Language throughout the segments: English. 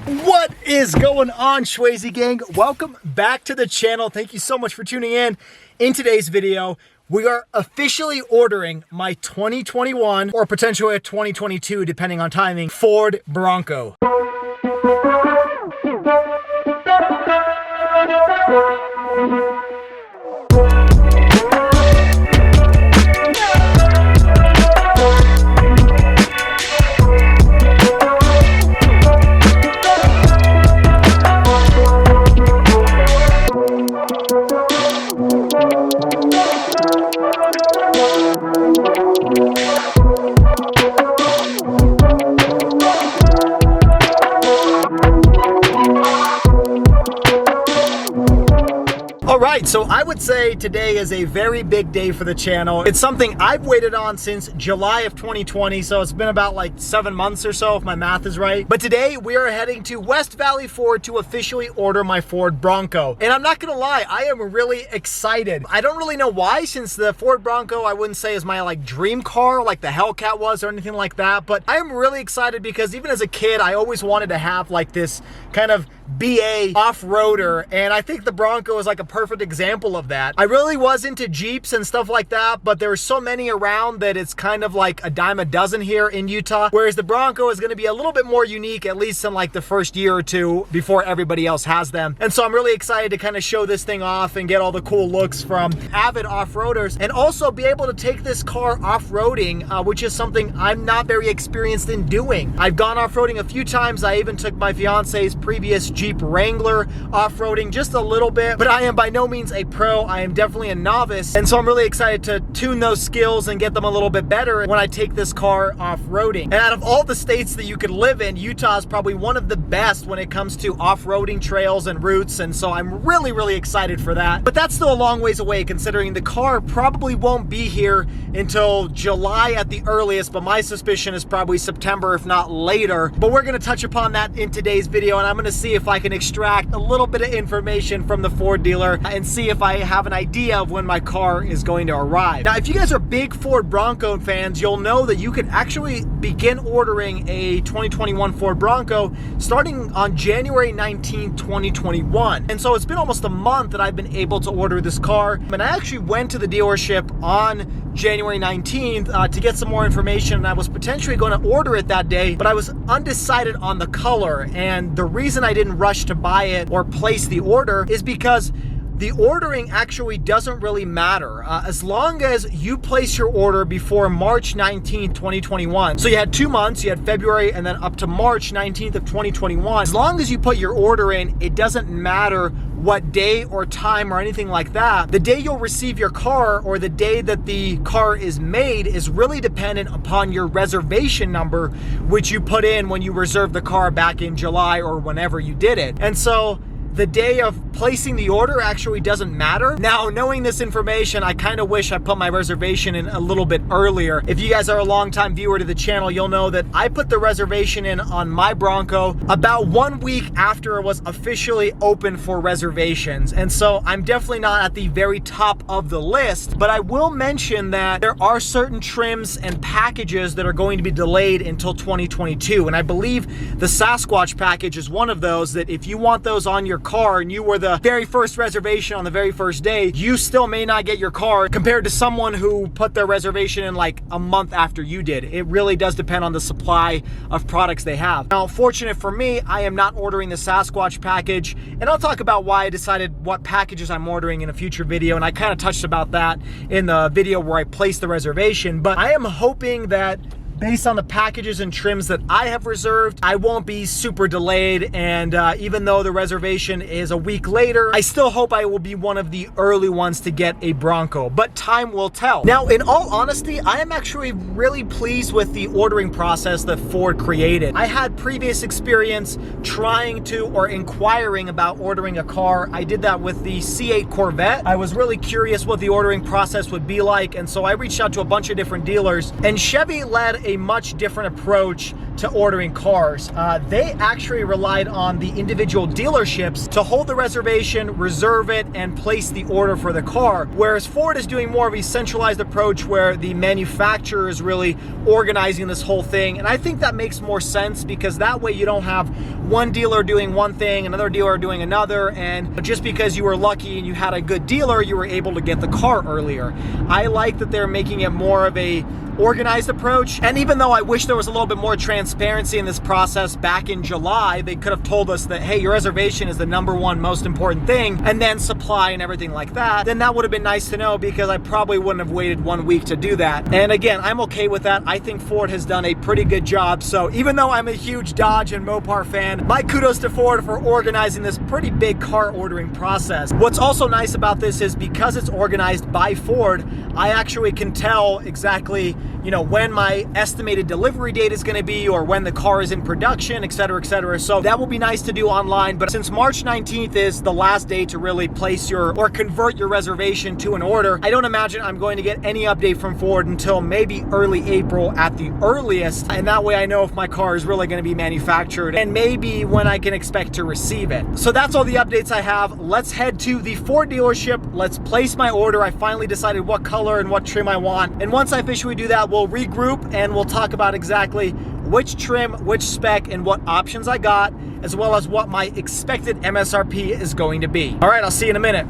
What is going on, Swayze gang? Welcome back to the channel. Thank you so much for tuning in. In today's video, we are officially ordering my 2021 or potentially a 2022, depending on timing, Ford Bronco. Alright, so I would say today is a very big day for the channel. It's something I've waited on since July of 2020, so it's been about like 7 months or so if my math is right. But today we are heading to West Valley Ford to officially order my Ford Bronco. And I'm not gonna lie, I am really excited. I don't really know why, since the Ford Bronco I wouldn't say is my like dream car like the Hellcat was or anything like that, but I am really excited because even as a kid I always wanted to have like this kind of BA off-roader, and I think the Bronco is like a perfect example of that. I really was into Jeeps and stuff like that, but there are so many around that it's kind of like a dime a dozen here in Utah, whereas the Bronco is going to be a little bit more unique, at least in like the first year or two before everybody else has them. And so I'm really excited to kind of show this thing off and get all the cool looks from avid off-roaders, and also be able to take this car off-roading, which is something I'm not very experienced in doing. I've gone off-roading a few times. I even took my fiance's previous Jeep Wrangler off-roading just a little bit, but I am by no means a pro. I am definitely a novice, and so I'm really excited to tune those skills and get them a little bit better when I take this car off-roading. And out of all the states that you could live in, Utah is probably one of the best when it comes to off-roading trails and routes, and so I'm really excited for that. But that's still a long ways away, considering the car probably won't be here until July at the earliest, but my suspicion is probably September, if not later. But we're going to touch upon that in today's video, and I'm going to see if I can extract a little bit of information from the Ford dealer and see if I have an idea of when my car is going to arrive. Now, if you guys are big Ford Bronco fans, you'll know that you can actually begin ordering a 2021 Ford Bronco starting on January 19th, 2021. And so it's been almost a month that I've been able to order this car. And I actually went to the dealership on January 19th to get some more information, and I was potentially going to order it that day, but I was undecided on the color. And the reason I didn't rush to buy it or place the order is because the ordering actually doesn't really matter as long as you place your order before March 19th, 2021. So you had 2 months, you had February and then up to March 19th of 2021. As long as you put your order in, it doesn't matter what day or time or anything like that. The day you'll receive your car or the day that the car is made is really dependent upon your reservation number, which you put in when you reserved the car back in July or whenever you did it. And so the day of placing the order actually doesn't matter. Now, knowing this information, I kind of wish I put my reservation in a little bit earlier. If you guys are a longtime viewer to the channel, you'll know that I put the reservation in on my Bronco about 1 week after it was officially open for reservations. And so I'm definitely not at the very top of the list, but I will mention that there are certain trims and packages that are going to be delayed until 2022. And I believe the Sasquatch package is one of those that if you want those on your car and you were the very first reservation on the very first day, you still may not get your car compared to someone who put their reservation in like a month after you did. It really does depend on the supply of products they have. Now, fortunate for me, I am not ordering the Sasquatch package, and I'll talk about why I decided what packages I'm ordering in a future video, and I kind of touched about that in the video where I placed the reservation. But I am hoping that based on the packages and trims that I have reserved, I won't be super delayed. And even though the reservation is a week later, I still hope I will be one of the early ones to get a Bronco, but time will tell. Now, in all honesty, I am actually really pleased with the ordering process that Ford created. I had previous experience trying to or inquiring about ordering a car. I did that with the C8 Corvette. I was really curious what the ordering process would be like, and so I reached out to a bunch of different dealers, and Chevy led a much different approach to ordering cars. They actually relied on the individual dealerships to hold the reservation, reserve it, and place the order for the car. Whereas Ford is doing more of a centralized approach where the manufacturer is really organizing this whole thing. And I think that makes more sense because that way you don't have one dealer doing one thing, another dealer doing another, and just because you were lucky and you had a good dealer, you were able to get the car earlier. I like that they're making it more of a organized approach. And even though I wish there was a little bit more transparency in this process back in July, they could have told us that, hey, your reservation is the #1 most important thing, and then supply and everything like that, then that would have been nice to know because I probably wouldn't have waited 1 week to do that. And again, I'm okay with that. I think Ford has done a pretty good job. So even though I'm a huge Dodge and Mopar fan, my kudos to Ford for organizing this pretty big car ordering process. What's also nice about this is because it's organized by Ford, I actually can tell exactly, you know, when my estimated delivery date is going to be or when the car is in production, et cetera, et cetera. So that will be nice to do online. But since March 19th is the last day to really place your or convert your reservation to an order, I don't imagine I'm going to get any update from Ford until maybe early April at the earliest. And that way I know if my car is really going to be manufactured and maybe when I can expect to receive it. So that's all the updates I have. Let's head to the Ford dealership. Let's place my order. I finally decided what color and what trim I want. And once I officially do that, we'll regroup and we'll talk about exactly which trim, which spec, and what options I got, as well as what my expected MSRP is going to be. All right, I'll see you in a minute.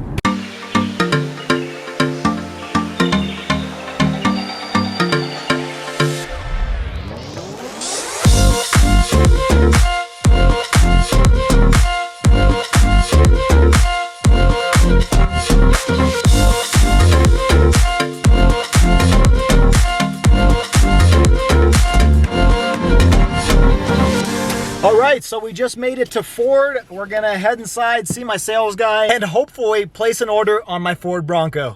So we just made it to Ford. We're gonna head inside, see my sales guy, and hopefully place an order on my Ford Bronco.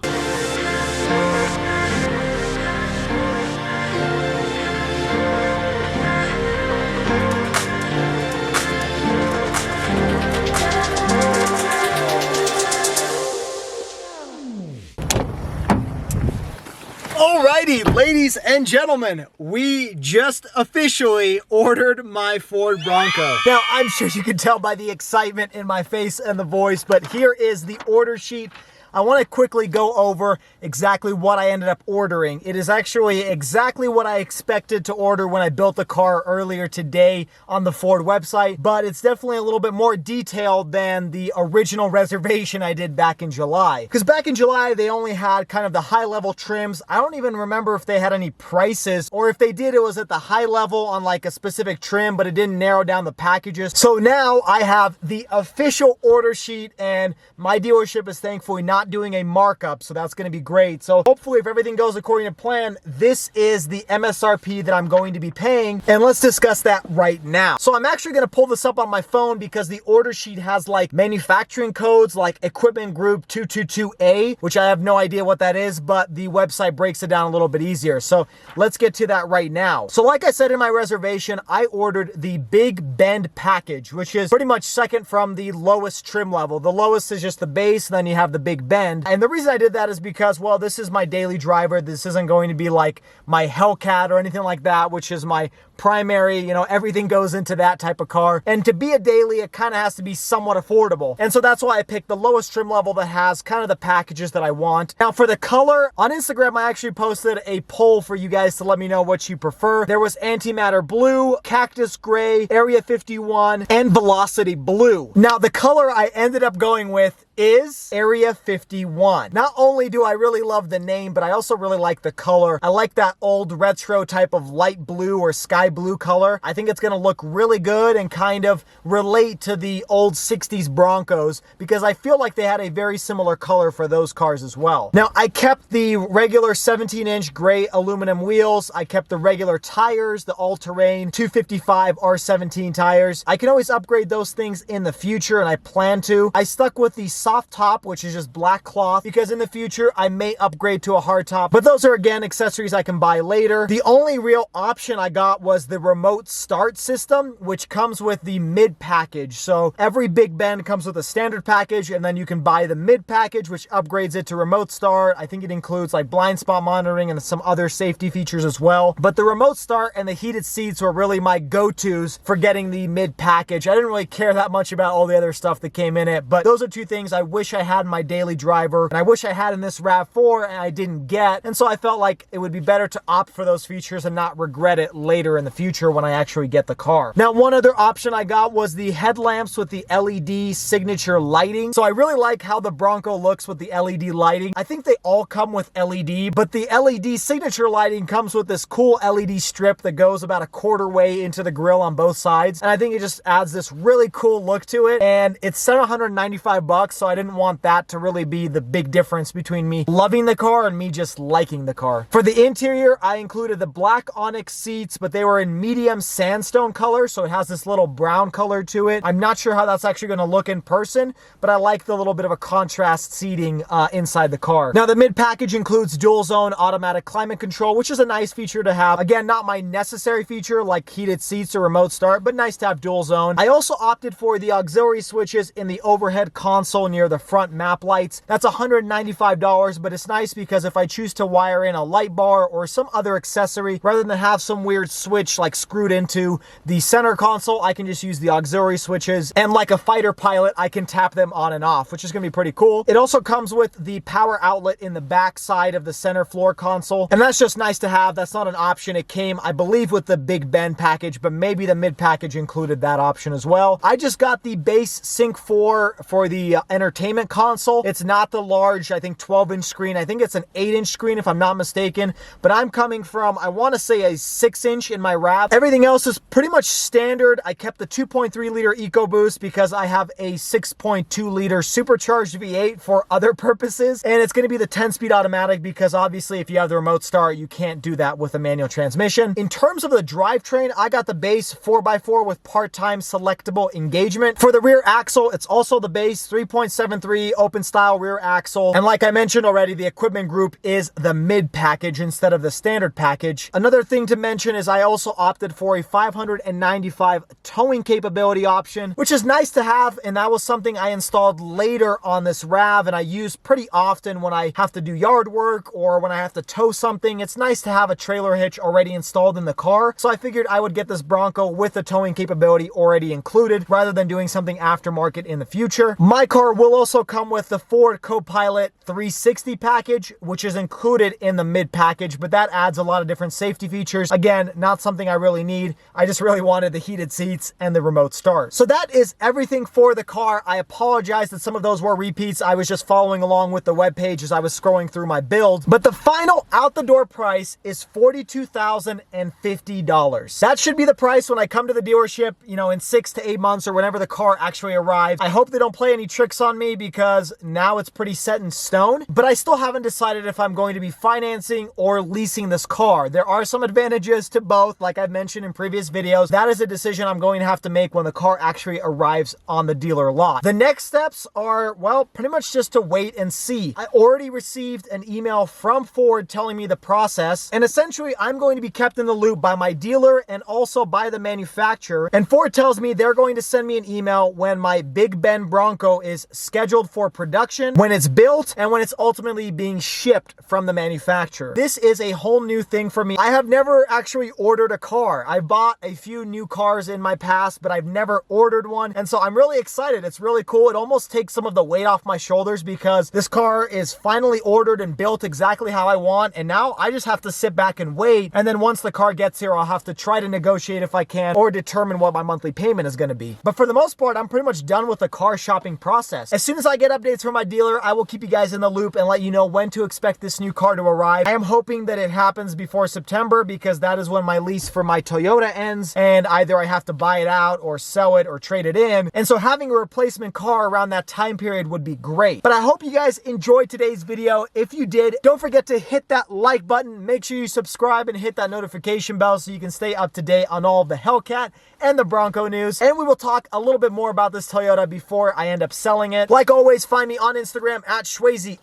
Alrighty, ladies and gentlemen, we just officially ordered my Ford Bronco. Now, I'm sure you can tell by the excitement in my face and the voice, but here is the order sheet. I want to quickly go over exactly what I ended up ordering. It is actually exactly what I expected to order when I built the car earlier today on the Ford website, but it's definitely a little bit more detailed than the original reservation I did back in July. Because back in July, they only had kind of the high-level trims. I don't even remember if they had any prices, or if they did, it was at the high level on like a specific trim, but it didn't narrow down the packages. So now I have the official order sheet, and my dealership is thankfully not doing a markup, so that's going to be great. So hopefully if everything goes according to plan, this is the MSRP that I'm going to be paying, and let's discuss that right now. So I'm actually going to pull this up on my phone because the order sheet has like manufacturing codes like equipment group 222A, which I have no idea what that is, but the website breaks it down a little bit easier. So let's get to that right now. So like I said in my reservation, I ordered the Big Bend package, which is pretty much second from the lowest trim level. The lowest is just the base, and then you have the Big Bend. And the reason I did that is because, well, this is my daily driver. This isn't going to be like my Hellcat or anything like that, which is my primary, you know, everything goes into that type of car. And to be a daily, it kind of has to be somewhat affordable. And so that's why I picked the lowest trim level that has kind of the packages that I want. Now for the color, on Instagram, I actually posted a poll for you guys to let me know what you prefer. There was antimatter blue, cactus gray, area 51, and velocity blue. Now the color I ended up going with is Area 51. Not only do I really love the name, but I also really like the color. I like that old retro type of light blue or sky blue color. I think it's gonna look really good and kind of relate to the old 60s Broncos because I feel like they had a very similar color for those cars as well. Now, I kept the regular 17-inch gray aluminum wheels. I kept the regular tires, the all-terrain 255 R17 tires. I can always upgrade those things in the future, and I plan to. I stuck with the soft top, which is just black cloth, because in the future I may upgrade to a hard top, but those are again accessories I can buy later. The only real option I got was the remote start system, which comes with the mid package. So every Big Ben comes with a standard package, and then you can buy the mid package, which upgrades it to remote start. I think it includes like blind spot monitoring and some other safety features as well. But the remote start and the heated seats were really my go-tos for getting the mid package. I didn't really care that much about all the other stuff that came in it, but those are two things I wish I had in my daily driver, and I wish I had in this RAV4 and I didn't get. And so I felt like it would be better to opt for those features and not regret it later in the future when I actually get the car. Now, one other option I got was the headlamps with the LED signature lighting. So I really like how the Bronco looks with the LED lighting. I think they all come with LED, but the LED signature lighting comes with this cool LED strip that goes about a quarter way into the grille on both sides. And I think it just adds this really cool look to it. And it's $795, so I didn't want that to really be the big difference between me loving the car and me just liking the car. For the interior, I included the black onyx seats, but they were in medium sandstone color, so it has this little brown color to it. I'm not sure how that's actually going to look in person, but I like the little bit of a contrast seating inside the car. Now, the mid package includes dual zone automatic climate control, which is a nice feature to have. Again, not my necessary feature like heated seats or remote start, but nice to have dual zone. I also opted for the auxiliary switches in the overhead console near the front map lights. That's $195, but it's nice because if I choose to wire in a light bar or some other accessory, rather than have some weird switch like screwed into the center console, I can just use the auxiliary switches, and like a fighter pilot, I can tap them on and off, which is going to be pretty cool. It also comes with the power outlet in the back side of the center floor console, and that's just nice to have. That's not an option. It came, I believe, with the Big Ben package, but maybe the mid package included that option as well. I just got the base Sync 4 for the entertainment console. It's not the large, I think 12-inch screen. I think it's an 8-inch screen if I'm not mistaken, but I'm coming from, I want to say, a 6-inch in my RAV. Everything else is pretty much standard. I kept the 2.3 liter EcoBoost because I have a 6.2 liter supercharged V8 for other purposes, and it's going to be the 10-speed automatic because obviously if you have the remote start, you can't do that with a manual transmission. In terms of the drivetrain, I got the base 4x4 with part-time selectable engagement. For the rear axle, it's also the base 3.73 open style rear axle, and like I mentioned already, the equipment group is the mid package instead of the standard package. Another thing to mention is I also opted for a 595 towing capability option, which is nice to have, and that was something I installed later on this RAV and I use pretty often when I have to do yard work or when I have to tow something. It's nice to have a trailer hitch already installed in the car, so I figured I would get this Bronco with the towing capability already included rather than doing something aftermarket in the future. My car will also come with the Ford Copilot 360 package, which is included in the mid package, but that adds a lot of different safety features. Again, not something I really need. I just really wanted the heated seats and the remote start. So that is everything for the car. I apologize that some of those were repeats. I was just following along with the webpage as I was scrolling through my build, but the final out the door price is $42,050. That should be the price when I come to the dealership, you know, in 6 to 8 months or whenever the car actually arrives. I hope they don't play any tricks on me because now it's pretty set in stone, but I still haven't decided if I'm going to be financing or leasing this car. There are some advantages to both, like I've mentioned in previous videos. That is a decision I'm going to have to make when the car actually arrives on the dealer lot. The next steps are, well, pretty much just to wait and see. I already received an email from Ford telling me the process, and essentially I'm going to be kept in the loop by my dealer and also by the manufacturer. And Ford tells me they're going to send me an email when my Big Ben Bronco is scheduled for production, when it's built, and when it's ultimately being shipped from the manufacturer. This is a whole new thing for me. I have never actually ordered a car. I bought a few new cars in my past, but I've never ordered one, and so I'm really excited. It's really cool. It almost takes some of the weight off my shoulders because this car is finally ordered and built exactly how I want, and now I just have to sit back and wait, and then once the car gets here, I'll have to try to negotiate if I can or determine what my monthly payment is going to be. But for the most part, I'm pretty much done with the car shopping process. As soon as I get updates from my dealer, I will keep you guys in the loop and let you know when to expect this new car to arrive. I am hoping that it happens before September because that is when my lease for my Toyota ends, and either I have to buy it out or sell it or trade it in. And so having a replacement car around that time period would be great. But I hope you guys enjoyed today's video. If you did, don't forget to hit that like button. Make sure you subscribe and hit that notification bell so you can stay up to date on all of the Hellcat and the Bronco news. And we will talk a little bit more about this Toyota before I end up selling it. Like always, find me on Instagram at Schwazy_,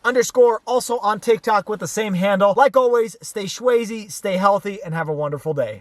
also on TikTok with the same handle. Like always, stay Schwazy, stay healthy, and have a wonderful day.